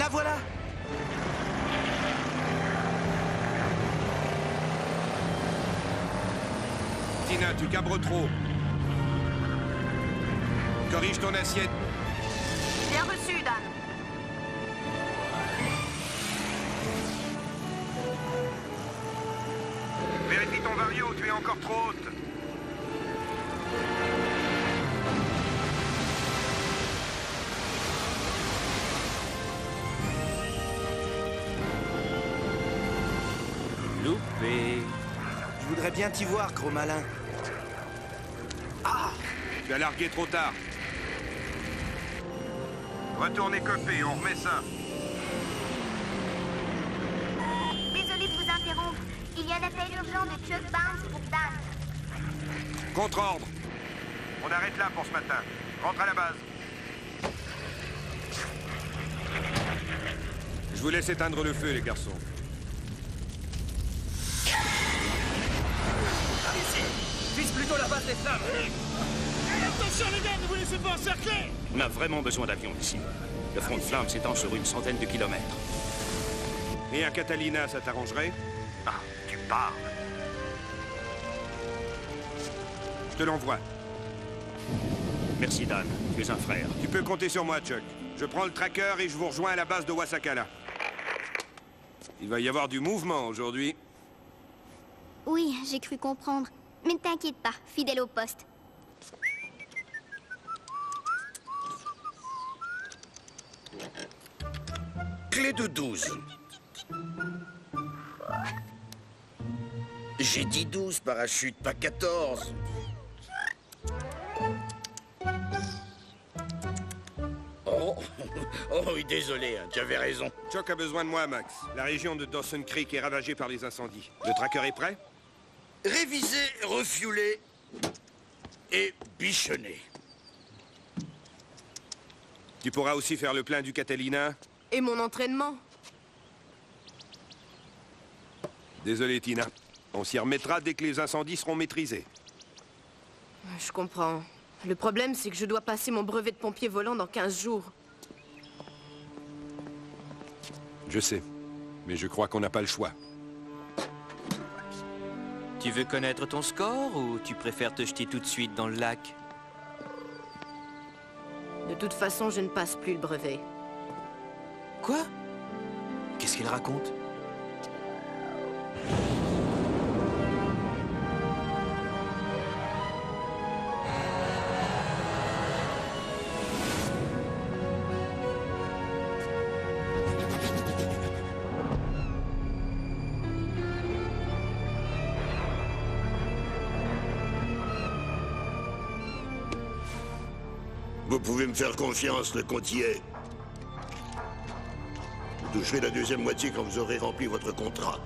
La voilà! Tina, tu cabres trop. Corrige ton assiette. Bien reçu, Dan. Vérifie ton vario, tu es encore trop haute. Loupé. Je voudrais bien t'y voir, gros malin. Ah! Tu as largué trop tard. Retournez coper, on remet ça. Désolé de vous interrompre. Il y a un appel urgent de Chuck Barnes pour Dan. Contre-ordre. On arrête là pour ce matin. Rentre à la base. Je vous laisse éteindre le feu, les garçons. Ici! Vise plutôt la base des flammes! Attention les gars, ne vous laissez pas encercler! On a vraiment besoin d'avions ici. Le front de flamme s'étend sur une centaine de kilomètres. Et un Catalina, ça t'arrangerait? Ah, tu parles. Je te l'envoie. Merci Dan, tu es un frère. Tu peux compter sur moi, Chuck. Je prends le tracker et je vous rejoins à la base de Wasakala. Il va y avoir du mouvement aujourd'hui. Oui, j'ai cru comprendre. Mais ne t'inquiète pas, fidèle au poste. Clé de 12. J'ai dit 12, parachute, pas 14. Oh, oh oui, désolé, hein, tu avais raison. Chuck a besoin de moi, Max. La région de Dawson Creek est ravagée par les incendies. Le tracker est prêt? Révisé, refuelé et bichonné. Tu pourras aussi faire le plein du Catalina. Et mon entraînement? Désolé, Tina. On s'y remettra dès que les incendies seront maîtrisés. Je comprends. Le problème, c'est que je dois passer mon brevet de pompier volant dans 15 jours. Je sais. Mais je crois qu'on n'a pas le choix. Tu veux connaître ton score ou tu préfères te jeter tout de suite dans le lac? De toute façon, je ne passe plus le brevet. Quoi? Qu'est-ce qu'il raconte? Vous pouvez me faire confiance, le compte y est. Vous toucherez la deuxième moitié quand vous aurez rempli votre contrat.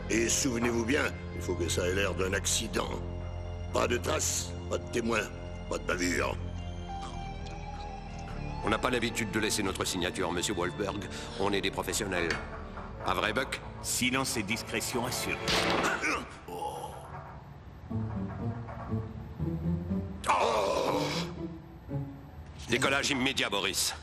Et souvenez-vous bien, il faut que ça ait l'air d'un accident. Pas de traces, pas de témoins, pas de bavure. On n'a pas l'habitude de laisser notre signature, Monsieur Wolfberg. On est des professionnels. Pas vrai, Buck? Silence et discrétion assurée. Décollage immédiat, Boris.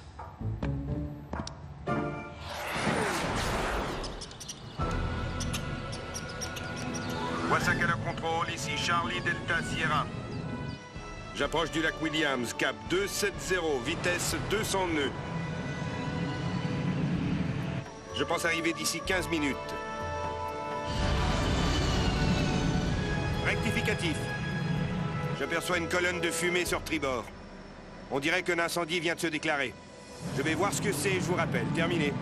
Wasakala Control, ici Charlie Delta Sierra. J'approche du lac Williams, cap 270, vitesse 200 nœuds. Je pense arriver d'ici 15 minutes. Rectificatif. J'aperçois une colonne de fumée sur tribord. On dirait qu'un incendie vient de se déclarer. Je vais voir ce que c'est et je vous rappelle. Terminé.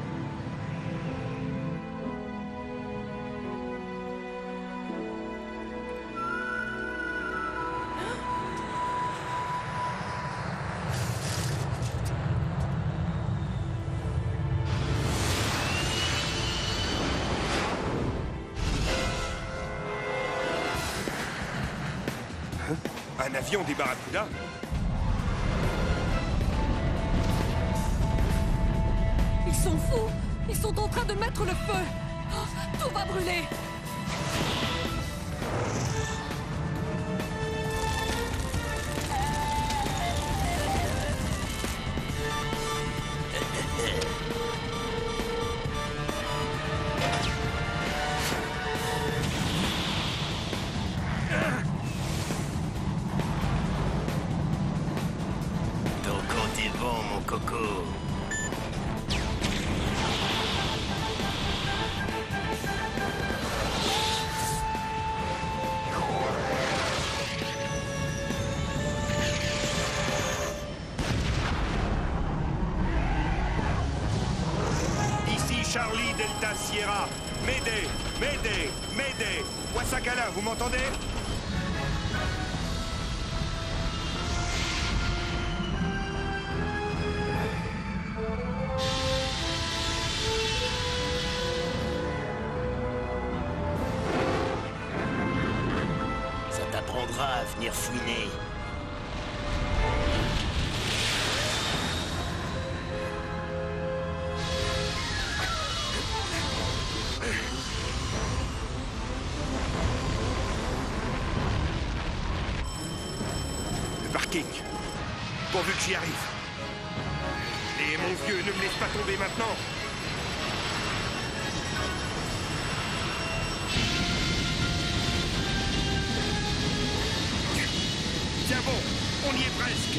Un avion des Barracuda? Ils sont fous! Ils sont en train de mettre le feu! Oh, tout va brûler! vent, mon coco. Ici Charlie Delta Sierra. Mayday, Mayday, Mayday. Wasakala, vous m'entendez? Ça t'apprendra à venir fouiner. Le parking. Pourvu que j'y arrive. Et mon vieux, ne me laisse pas tomber maintenant. Tiens bon, on y est presque.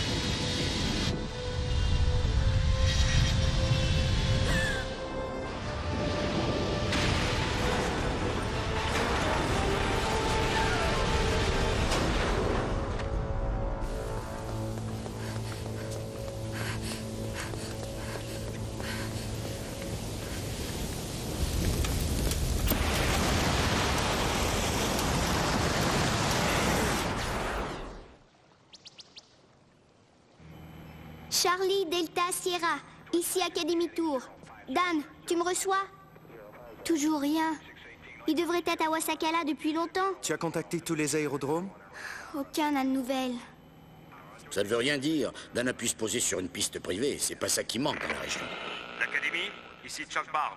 Charlie Delta Sierra, ici Academy Tour. Dan, tu me reçois? Toujours rien. Il devrait être à Wasakala depuis longtemps. Tu as contacté tous les aérodromes? Aucun n'a de nouvelles. Ça ne veut rien dire. Dan a pu se poser sur une piste privée. C'est pas ça qui manque dans la région. L'Académie, ici Chuck Barnes.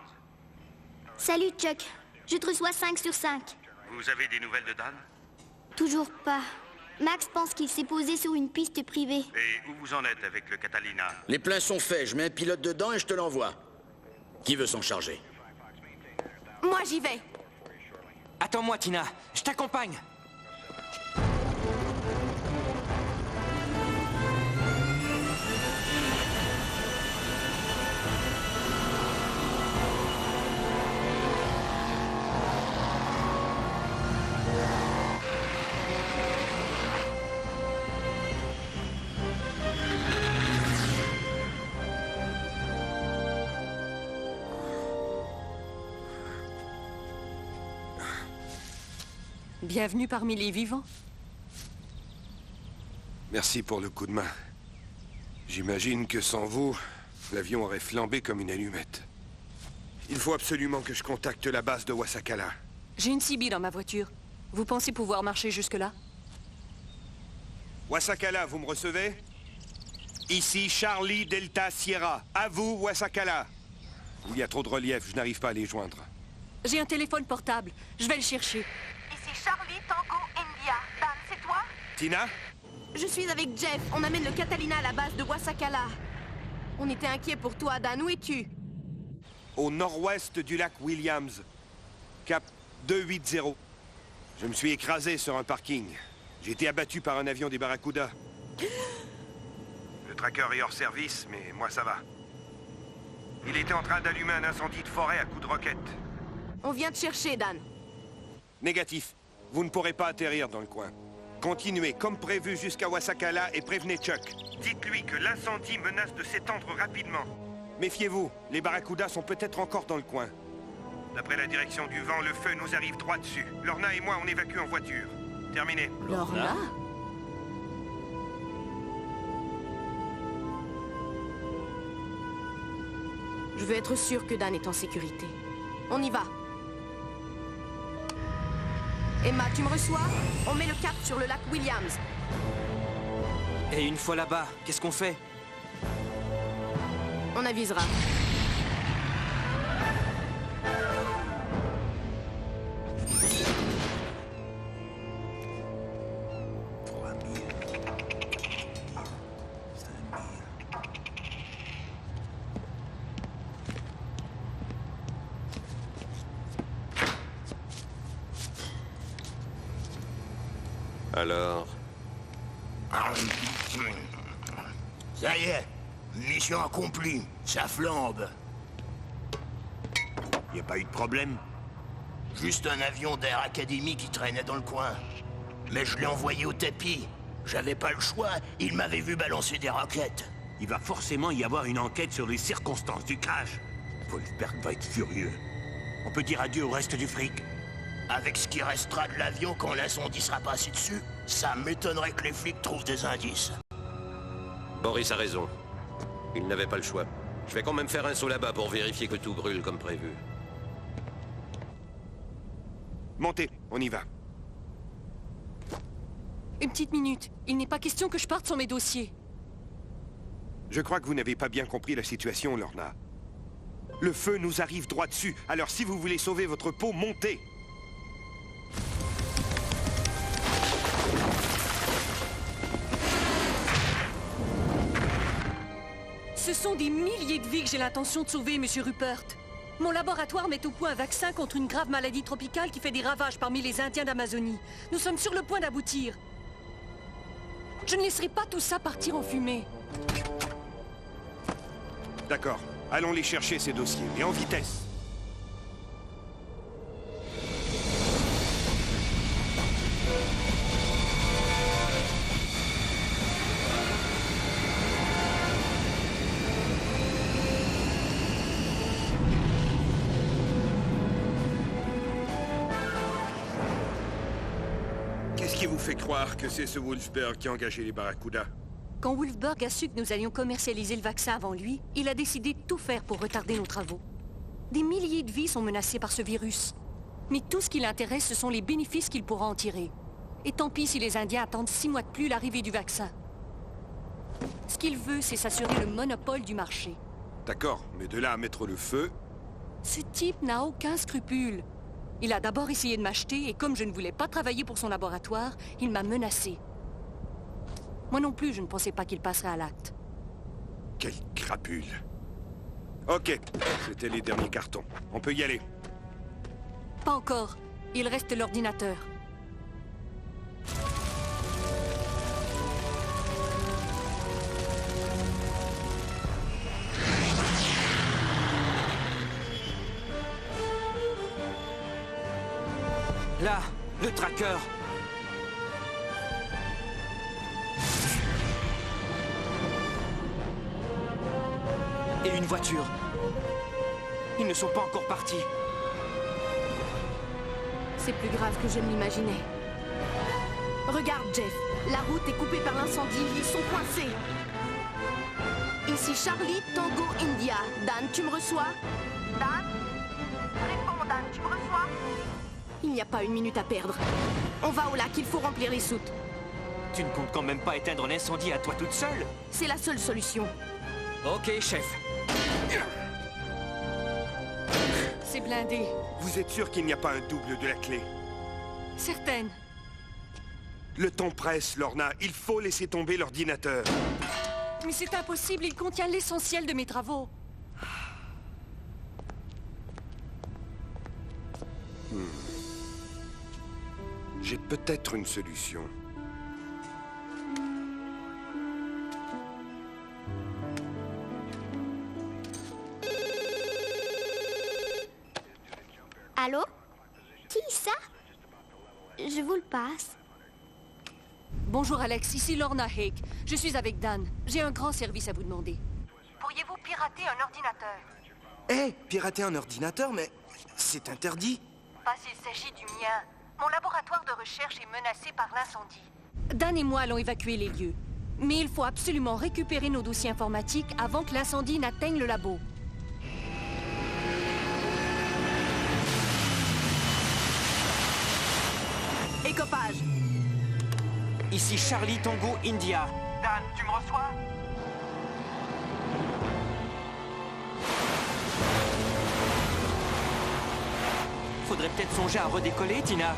Salut Chuck, je te reçois 5 sur 5. Vous avez des nouvelles de Dan? Toujours pas. Max pense qu'il s'est posé sur une piste privée. Et où vous en êtes avec le Catalina? Les pleins sont faits. Je mets un pilote dedans et je te l'envoie. Qui veut s'en charger? Moi, j'y vais. Attends-moi, Tina. Je t'accompagne. Bienvenue parmi les vivants. Merci pour le coup de main. J'imagine que sans vous, l'avion aurait flambé comme une allumette. Il faut absolument que je contacte la base de Wasakala. J'ai une CB dans ma voiture. Vous pensez pouvoir marcher jusque-là? Wasakala, vous me recevez? Ici Charlie Delta Sierra. À vous, Wasakala. Il y a trop de relief, je n'arrive pas à les joindre. J'ai un téléphone portable. Je vais le chercher. Ici Charlie Tango India. Dan, c'est toi? Tina? Je suis avec Jeff. On amène le Catalina à la base de Wasakala. On était inquiets pour toi, Dan. Où es-tu? Au nord-ouest du lac Williams. Cap 280. Je me suis écrasé sur un parking. J'ai été abattu par un avion des Barracuda. Le tracker est hors service, mais moi ça va. Il était en train d'allumer un incendie de forêt à coups de roquette. On vient te chercher, Dan. Négatif. Vous ne pourrez pas atterrir dans le coin. Continuez comme prévu jusqu'à Wasakala et prévenez Chuck. Dites-lui que l'incendie menace de s'étendre rapidement. Méfiez-vous, les Barracudas sont peut-être encore dans le coin. D'après la direction du vent, le feu nous arrive droit dessus. Lorna et moi, on évacue en voiture. Terminé. Lorna? Je veux être sûr que Dan est en sécurité. On y va. Emma, tu me reçois? On met le cap sur le lac Williams. Et une fois là-bas, qu'est-ce qu'on fait? On avisera. Alors? Ça y est, Mission accomplie. Ça flambe. Y a pas eu de problème? Juste un avion d'Air Academy qui traînait dans le coin. Mais je l'ai envoyé au tapis. J'avais pas le choix, il m'avait vu balancer des roquettes. Il va forcément y avoir une enquête sur les circonstances du crash. Wolfberg va être furieux. On peut dire adieu au reste du fric. Avec ce qui restera de l'avion quand l'incendie sera passé dessus, ça m'étonnerait que les flics trouvent des indices. Boris a raison. Il n'avait pas le choix. Je vais quand même faire un saut là-bas pour vérifier que tout brûle comme prévu. Montez, on y va. Une petite minute. Il n'est pas question que je parte sans mes dossiers. Je crois que vous n'avez pas bien compris la situation, Lorna. Le feu nous arrive droit dessus, alors si vous voulez sauver votre peau, montez! Ce sont des milliers de vies que j'ai l'intention de sauver, Monsieur Rupert. Mon laboratoire met au point un vaccin contre une grave maladie tropicale qui fait des ravages parmi les Indiens d'Amazonie. Nous sommes sur le point d'aboutir. Je ne laisserai pas tout ça partir en fumée. D'accord. Allons les chercher, ces dossiers, et en vitesse. Qu'est-ce qui vous fait croire que c'est ce Wolfberg qui a engagé les Barracuda? Quand Wolfberg a su que nous allions commercialiser le vaccin avant lui, il a décidé de tout faire pour retarder nos travaux. Des milliers de vies sont menacées par ce virus. Mais tout ce qui l'intéresse, ce sont les bénéfices qu'il pourra en tirer. Et tant pis si les Indiens attendent 6 mois de plus l'arrivée du vaccin. Ce qu'il veut, c'est s'assurer le monopole du marché. D'accord, mais de là à mettre le feu... Ce type n'a aucun scrupule. Il a d'abord essayé de m'acheter, et comme je ne voulais pas travailler pour son laboratoire, il m'a menacé. Moi non plus, je ne pensais pas qu'il passerait à l'acte. Quelle crapule. Ok, c'était les derniers cartons. On peut y aller. Pas encore. Il reste l'ordinateur. Là, le tracker. Et une voiture. Ils ne sont pas encore partis. C'est plus grave que je ne l'imaginais. Regarde, Jeff. La route est coupée par l'incendie. Ils sont coincés. Ici Charlie, Tango, India. Dan, tu me reçois? Dan? Réponds, Dan, tu me reçois? Il n'y a pas une minute à perdre. On va au lac, il faut remplir les soutes. Tu ne comptes quand même pas éteindre l'incendie à toi toute seule? C'est la seule solution. Ok, chef. C'est blindé. Vous êtes sûr qu'il n'y a pas un double de la clé? Certaine. Le temps presse, Lorna. Il faut laisser tomber l'ordinateur. Mais c'est impossible, il contient l'essentiel de mes travaux. J'ai peut-être une solution. Allô? Qui ça? Je vous le passe. Bonjour Alex, ici Lorna Hake. Je suis avec Dan. J'ai un grand service à vous demander. Pourriez-vous pirater un ordinateur? Hé, pirater un ordinateur, mais c'est interdit. Pas s'il s'agit du mien. Mon laboratoire de recherche est menacé par l'incendie. Dan et moi allons évacuer les lieux. Mais il faut absolument récupérer nos dossiers informatiques avant que l'incendie n'atteigne le labo. Écopage. Ici Charlie, Tango, India. Dan, tu me reçois? Faudrait peut-être songer à redécoller, Tina.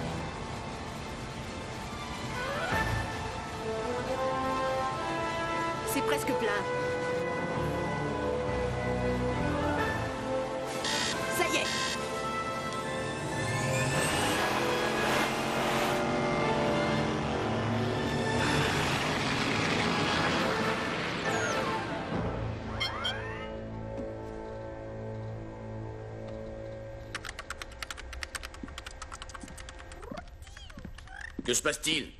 C'est presque plein. Ça y est. Que se passe-t-il?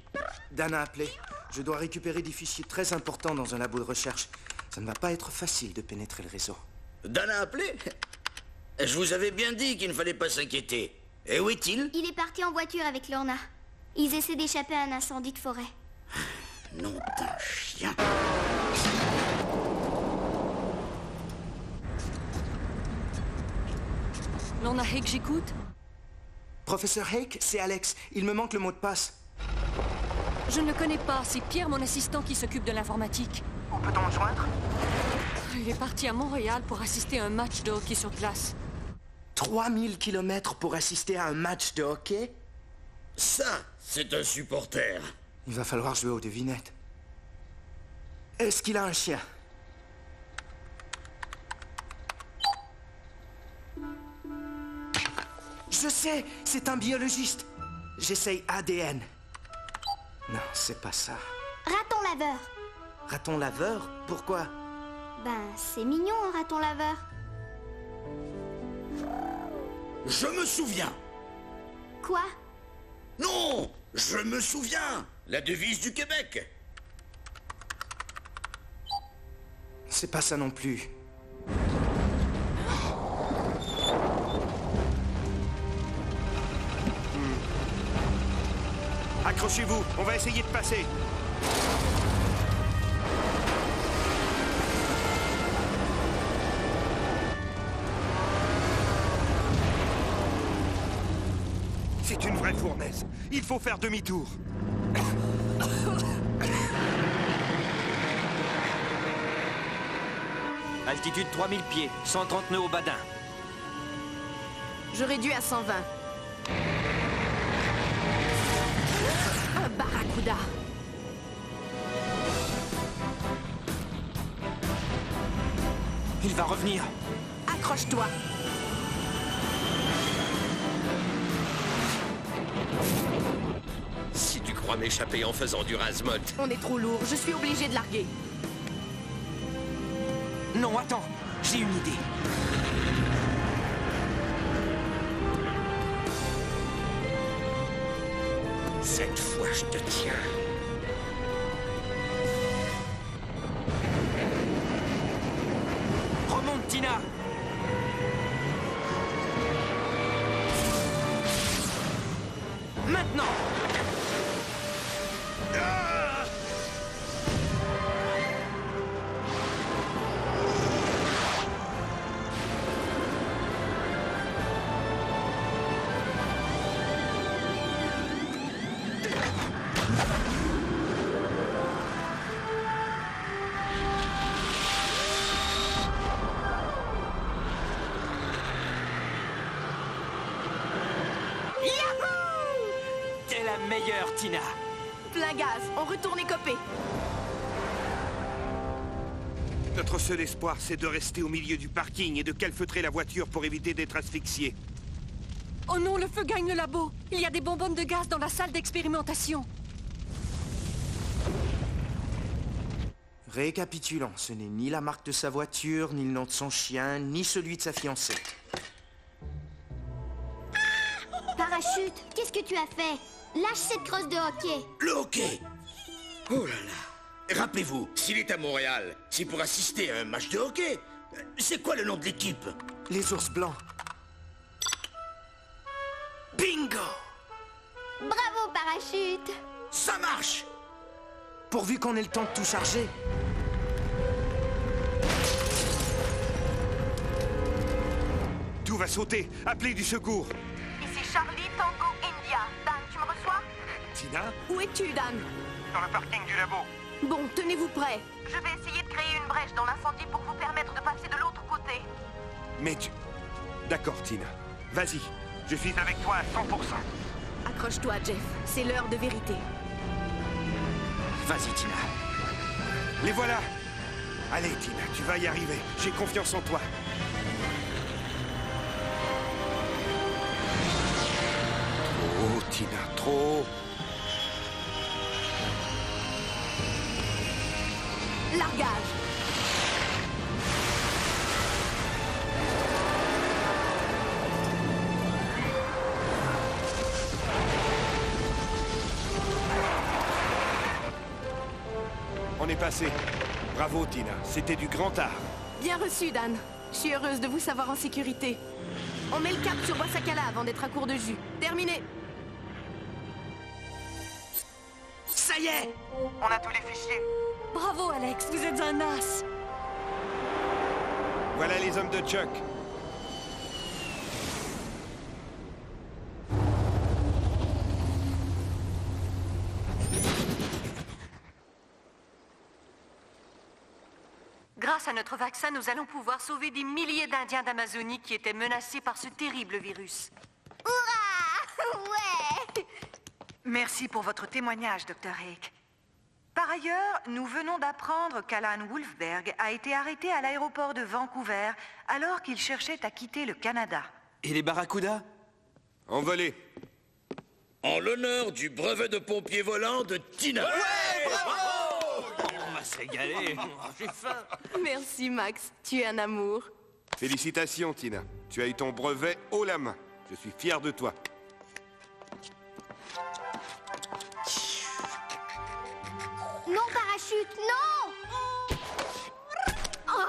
Dan a appelé. Je dois récupérer des fichiers très importants dans un labo de recherche. Ça ne va pas être facile de pénétrer le réseau. Dan a appelé? Je vous avais bien dit qu'il ne fallait pas s'inquiéter. Et où est-il? Il est parti en voiture avec Lorna. Ils essaient d'échapper à un incendie de forêt. Nom d'un chien. Lorna Hake, j'écoute. Professeur Hake, c'est Alex. Il me manque le mot de passe. Je ne le connais pas. C'est Pierre, mon assistant, qui s'occupe de l'informatique. Où peut-on me joindre? Il est parti à Montréal pour assister à un match de hockey sur glace. 3000 kilomètres pour assister à un match de hockey? Ça, c'est un supporter. Il va falloir jouer aux devinettes. Est-ce qu'il a un chien? Je sais, c'est un biologiste. J'essaye ADN. Non, c'est pas ça. Raton laveur. Raton laveur? Pourquoi? Ben, c'est mignon, un raton laveur. Je me souviens. Quoi? Non, je me souviens. La devise du Québec. C'est pas ça non plus. Accrochez-vous, on va essayer de passer. C'est une vraie fournaise. Il faut faire demi-tour. Altitude 3000 pieds, 130 nœuds au badin. Je réduis à 120. Un barracuda. Il va revenir. Accroche-toi. Si tu crois m'échapper en faisant du razmot. On est trop lourd, je suis obligé de larguer. Non, attends, j'ai une idée. Cette fois, je te tiens. Remonte, Tina. Maintenant. T'es la meilleure, Tina. Plein gaz, on retourne écoper. Notre seul espoir, c'est de rester au milieu du parking et de calfeutrer la voiture pour éviter d'être asphyxié. Oh non, le feu gagne le labo. Il y a des bonbonnes de gaz dans la salle d'expérimentation. Récapitulons, ce n'est ni la marque de sa voiture, ni le nom de son chien, ni celui de sa fiancée. Parachute, qu'est-ce que tu as fait? Lâche cette crosse de hockey. Le hockey. Oh là là. Rappelez-vous, s'il est à Montréal, c'est pour assister à un match de hockey. C'est quoi le nom de l'équipe? Les ours blancs. Bingo! Bravo, Parachute. Ça marche! Pourvu qu'on ait le temps de tout charger. Tout va sauter. Appelez du secours. Ici Charlie, Tango, India. Dan, tu me reçois? Tina? Où es-tu, Dan? Dans le parking du labo. Bon, tenez-vous prêts. Je vais essayer de créer une brèche dans l'incendie pour vous permettre de passer de l'autre côté. Mais tu... D'accord, Tina. Vas-y. Je suis avec toi à 100%. Accroche-toi, Jeff. C'est l'heure de vérité. Vas-y, Tina. Les voilà. Allez, Tina, tu vas y arriver. J'ai confiance en toi. Trop, Tina, trop. Largage. est passé. Bravo, Tina. C'était du grand art. Bien reçu, Dan. Je suis heureuse de vous savoir en sécurité. On met le cap sur Wasakala avant d'être à court de jus. Terminé. Ça y est! On a tous les fichiers. Bravo, Alex, vous êtes un as. Voilà les hommes de Chuck. Grâce à notre vaccin, nous allons pouvoir sauver des milliers d'Indiens d'Amazonie qui étaient menacés par ce terrible virus. Hurrah! Ouais! Merci pour votre témoignage, Dr. Hake. Par ailleurs, nous venons d'apprendre qu'Alan Wolfberg a été arrêté à l'aéroport de Vancouver alors qu'il cherchait à quitter le Canada. Et les barracudas? Envolé. En l'honneur du brevet de pompier volant de Tina. Ouais, bravo! On va se régaler. J'ai faim. Merci, Max. Tu es un amour. Félicitations, Tina. Tu as eu ton brevet haut la main. Je suis fier de toi. Non, parachute, non! Oh.